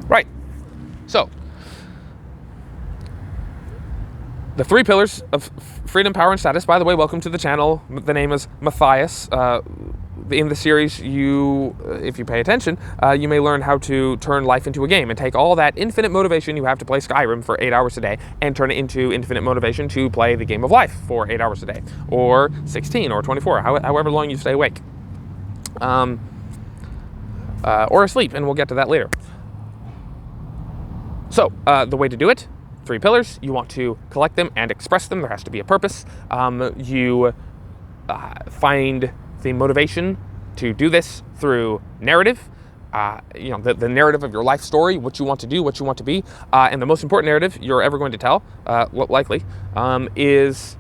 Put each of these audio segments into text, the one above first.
Right. So, the 3 pillars of freedom, power, and status. By the way, welcome to the channel. The name is Matthias. In the series, if you pay attention, you may learn how to turn life into a game and take all that infinite motivation you have to play Skyrim for 8 hours a day and turn it into infinite motivation to play the game of life for 8 hours a day, or 16, or 24, however long you stay awake. Or asleep, and we'll get to that later. So, the way to do it, 3 pillars. You want to collect them and express them. There has to be a purpose. You find the motivation to do this through narrative. The narrative of your life story, what you want to do, what you want to be. And the most important narrative you're ever going to tell, likely, is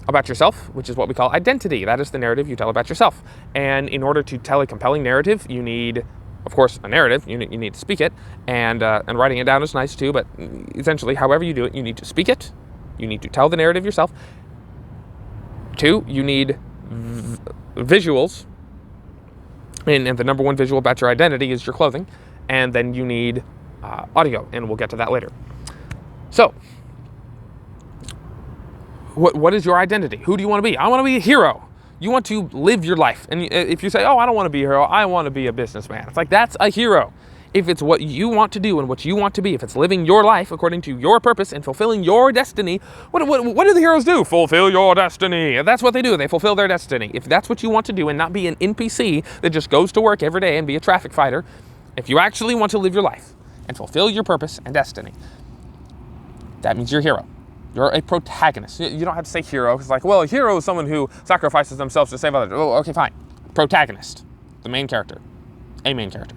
about yourself, which is what we call identity. That is the narrative you tell about yourself. And in order to tell a compelling narrative, you need, of course, a narrative. You need to speak it, and writing it down is nice too, but essentially, however you do it, you need to speak it. You need to tell the narrative yourself. 2, you need visuals, and the number 1 visual about your identity is your clothing, and then you need audio, and we'll get to that later. So, what is your identity? Who do you want to be? I want to be a hero. You want to live your life. And if you say, oh, I don't want to be a hero, I want to be a businessman. It's like, that's a hero. If it's what you want to do and what you want to be, if it's living your life according to your purpose and fulfilling your destiny, what do the heroes do? Fulfill your destiny. And that's what they do. They fulfill their destiny. If that's what you want to do and not be an NPC that just goes to work every day and be a traffic fighter, if you actually want to live your life and fulfill your purpose and destiny, that means you're a hero. You're a protagonist. You don't have to say hero, because like, well, a hero is someone who sacrifices themselves to save others. Oh, okay, fine. Protagonist, the main character, a main character.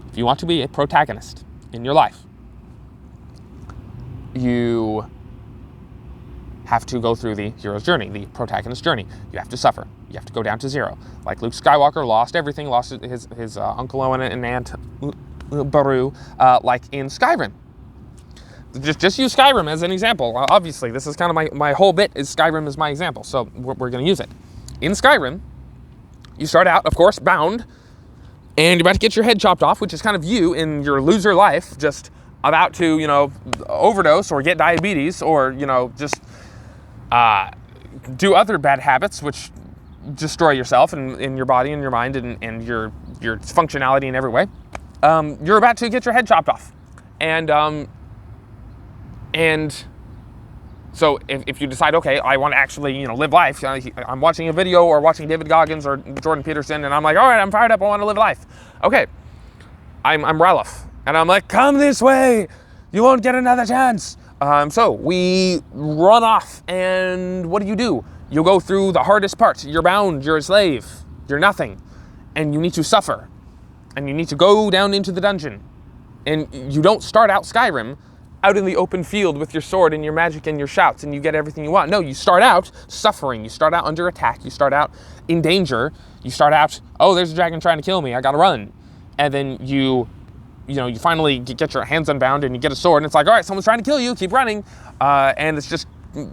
If you want to be a protagonist in your life, you have to go through the hero's journey, the protagonist journey. You have to suffer. You have to go down to 0. Like Luke Skywalker lost everything, lost his Uncle Owen and Aunt Beru, like in Skyrim. Just use Skyrim as an example. Obviously, this is kind of my whole bit is Skyrim is my example, so we're going to use it. In Skyrim, you start out, of course, bound, and you're about to get your head chopped off, which is kind of you in your loser life, just about to, overdose or get diabetes or, just do other bad habits, which destroy yourself and your body and your mind and your functionality in every way. You're about to get your head chopped off. And so if you decide, okay, I want to actually, live life, I'm watching a video or watching David Goggins or Jordan Peterson, and I'm like, all right, I'm fired up, I want to live life. Okay, I'm Ralof, and I'm like, come this way, you won't get another chance. So we run off, and what do? You go through the hardest parts. You're bound, you're a slave, you're nothing, and you need to suffer, and you need to go down into the dungeon. And you don't start out Skyrim out in the open field with your sword and your magic and your shouts and you get everything you want. No, you start out suffering. You start out under attack. You start out in danger. You start out, oh, there's a dragon trying to kill me. I gotta run. And then you finally get your hands unbound and you get a sword and it's like, all right, someone's trying to kill you. Keep running. And it's just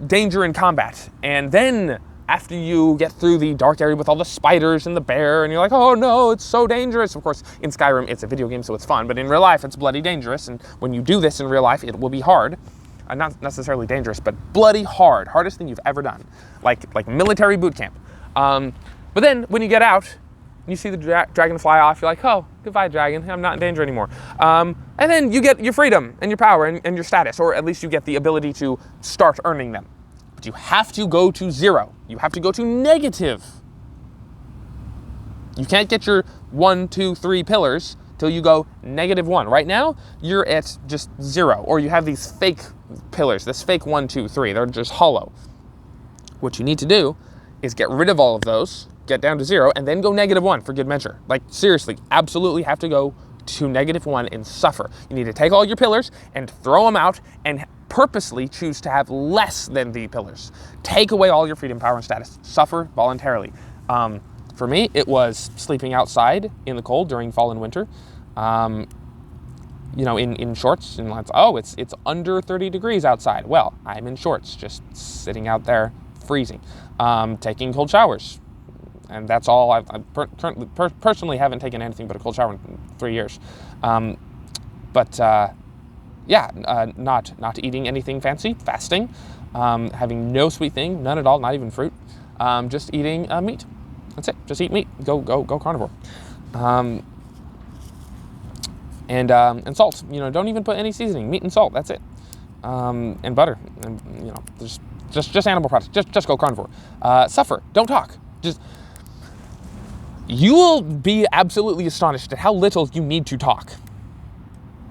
danger in combat. And then after you get through the dark area with all the spiders and the bear, and you're like, oh no, it's so dangerous. Of course, in Skyrim, it's a video game, so it's fun, but in real life, it's bloody dangerous, and when you do this in real life, it will be hard. Not necessarily dangerous, but bloody hard. Hardest thing you've ever done. Like military boot camp. But then, when you get out, you see the dragon fly off, you're like, oh, goodbye, dragon, I'm not in danger anymore. And then you get your freedom, and your power, and your status, or at least you get the ability to start earning them. But you have to go to 0. You have to go to negative. You can't get your 1, 2, 3 pillars till you go -1. Right now, you're at just 0. Or you have these fake pillars, this fake 1, 2, 3. They're just hollow. What you need to do is get rid of all of those, get down to 0, and then go -1 for good measure. Like, seriously, absolutely have to go to -1 and suffer. You need to take all your pillars and throw them out and purposely choose to have less than the pillars. Take away all your freedom, power, and status. Suffer voluntarily. For me, it was sleeping outside in the cold during fall and winter. In shorts, and it's under 30 degrees outside. Well, I'm in shorts, just sitting out there freezing. Taking cold showers. And that's all. I personally haven't taken anything but a cold shower in 3 years. But not eating anything fancy, fasting, having no sweet thing, none at all, not even fruit, just eating meat. That's it. Just eat meat. Go carnivore. And salt. Don't even put any seasoning. Meat and salt. That's it. And butter. And just animal products. Just go carnivore. Suffer. Don't talk. You will be absolutely astonished at how little you need to talk.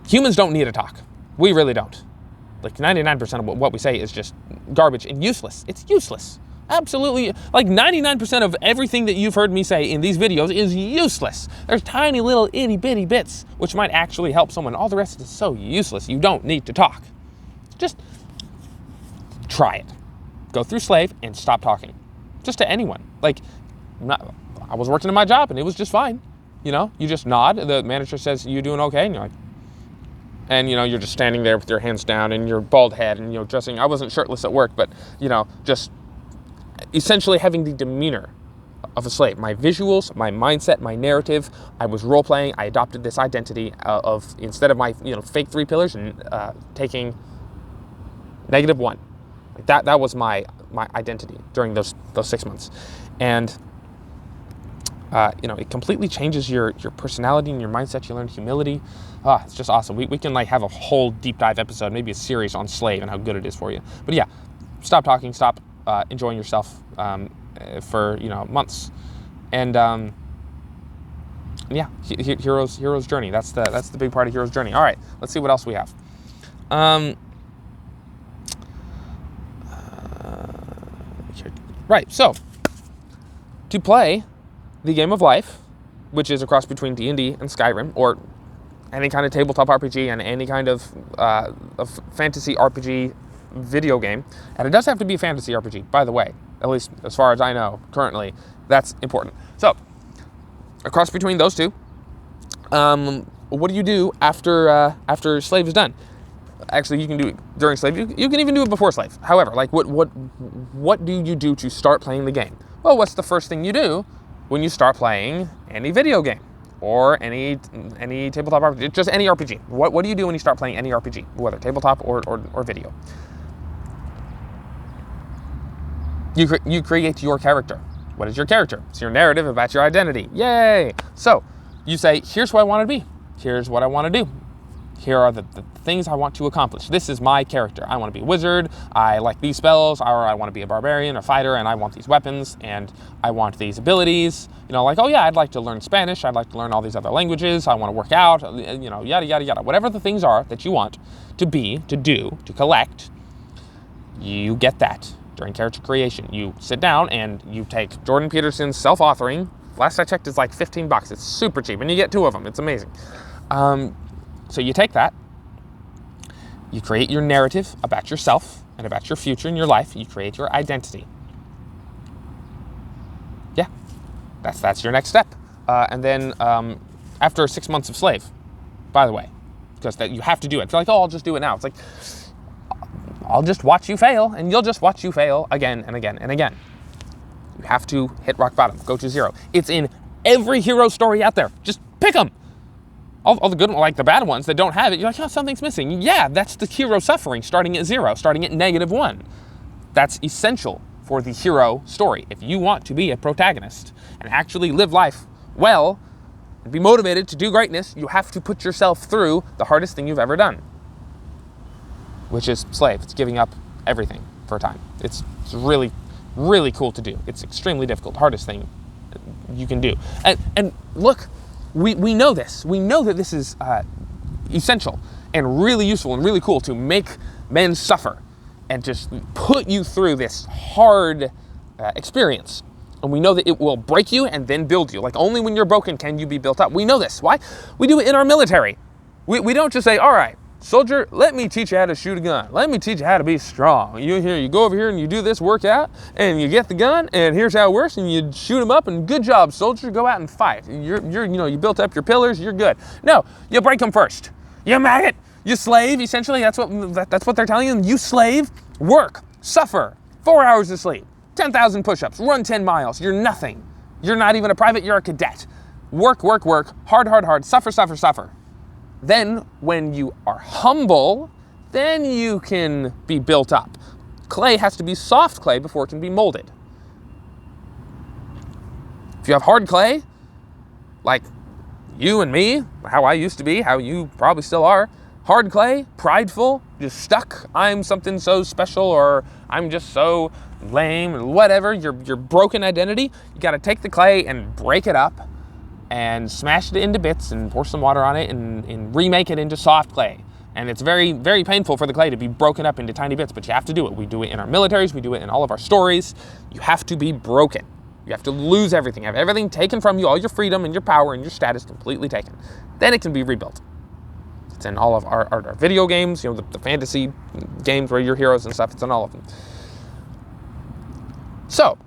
Humans don't need to talk. We really don't. Like 99% of what we say is just garbage and useless. It's useless. Absolutely. Like 99% of everything that you've heard me say in these videos is useless. There's tiny little itty bitty bits which might actually help someone. All the rest is so useless. You don't need to talk. Just try it. Go through Slave and stop talking. Just to anyone. Like, I was working in my job and it was just fine. You just nod. The manager says, "You doing okay?" And you're like, and you're just standing there with your hands down and your bald head and dressing. I wasn't shirtless at work, but just essentially having the demeanor of a slave. My visuals, my mindset, my narrative. I was role playing. I adopted this identity of, instead of my fake 3 pillars and taking -1. Like that was my identity during those 6 months, and it completely changes your personality and your mindset. You learn humility. It's just awesome. We can have a whole deep dive episode, maybe a series on Slave and how good it is for you. But yeah, stop talking, stop enjoying yourself for months, and yeah, hero's journey. That's the big part of hero's journey. All right, let's see what else we have. Right, so to play the game of life, which is a cross between D&D and Skyrim, or any kind of tabletop RPG and any kind of fantasy RPG video game, and it does have to be a fantasy RPG, by the way, at least as far as I know currently. That's important. So, a cross between those two. What do you do after Slave is done? Actually, you can do it during Slave. You can even do it before Slave. However, what do you do to start playing the game? Well, what's the first thing you do when you start playing any video game or any tabletop RPG, just any RPG? What do you do when you start playing any RPG, whether tabletop or video? You create your character. What is your character? It's your narrative about your identity. Yay! So you say, here's who I want to be. Here's what I want to do. Here are the things I want to accomplish. This is my character. I want to be a wizard. I like these spells, or I want to be a barbarian or fighter, and I want these weapons, and I want these abilities. Oh yeah, I'd like to learn Spanish. I'd like to learn all these other languages. I want to work out. Yada yada yada. Whatever the things are that you want to be, to do, to collect, you get that during character creation. You sit down and you take Jordan Peterson's self-authoring. Last I checked, it's like $15. It's super cheap, and you get 2 of them. It's amazing. So you take that, you create your narrative about yourself and about your future and your life. You create your identity. Yeah, that's your next step. And then after 6 months of Slave, by the way, because you have to do it. You're like, I'll just do it now. It's like, I'll just watch you fail, and you'll just watch you fail again and again and again. You have to hit rock bottom, go to 0. It's in every hero story out there. Just pick them. All the good ones, like the bad ones that don't have it, you're like, something's missing. Yeah, that's the hero suffering, starting at 0, starting at -1. That's essential for the hero story. If you want to be a protagonist and actually live life well and be motivated to do greatness, you have to put yourself through the hardest thing you've ever done, which is Slave. It's giving up everything for a time. It's really, really cool to do. It's extremely difficult, hardest thing you can do. And look, we know this. We know that this is essential and really useful and really cool to make men suffer and just put you through this hard experience. And we know that it will break you and then build you. Like, only when you're broken can you be built up. We know this. Why? We do it in our military. We don't just say, all right, soldier, let me teach you how to shoot a gun. Let me teach you how to be strong. You go over here and you do this workout, and you get the gun, and here's how it works, and you shoot them up, and good job, soldier. Go out and fight. You built up your pillars. You're good. No, you break them first. You maggot. You slave. Essentially, that's what they're telling you. You slave. Work. Suffer. 4 hours of sleep. 10,000 push-ups. Run 10 miles. You're nothing. You're not even a private. You're a cadet. Work. Hard. Suffer. Then when you are humble, then you can be built up. Clay has to be soft clay before it can be molded. If you have hard clay, like you and me, how I used to be, how you probably still are, hard clay, prideful, just stuck, I'm something so special, or I'm just so lame, whatever, your broken identity, you gotta take the clay and break it up and smash it into bits and pour some water on it and remake it into soft clay. And it's very, very painful for the clay to be broken up into tiny bits, but you have to do it. We do it in our militaries, we do it in all of our stories. You have to be broken. You have to lose everything, have everything taken from you, all your freedom and your power and your status completely taken. Then it can be rebuilt. It's in all of our video games, you know, the fantasy games where you're heroes and stuff. It's in all of them. So,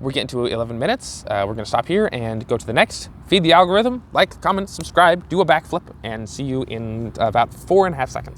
we're getting to 11 minutes. We're going to stop here and go to the next. Feed the algorithm, like, comment, subscribe, do a backflip, and see you in about 4.5 seconds.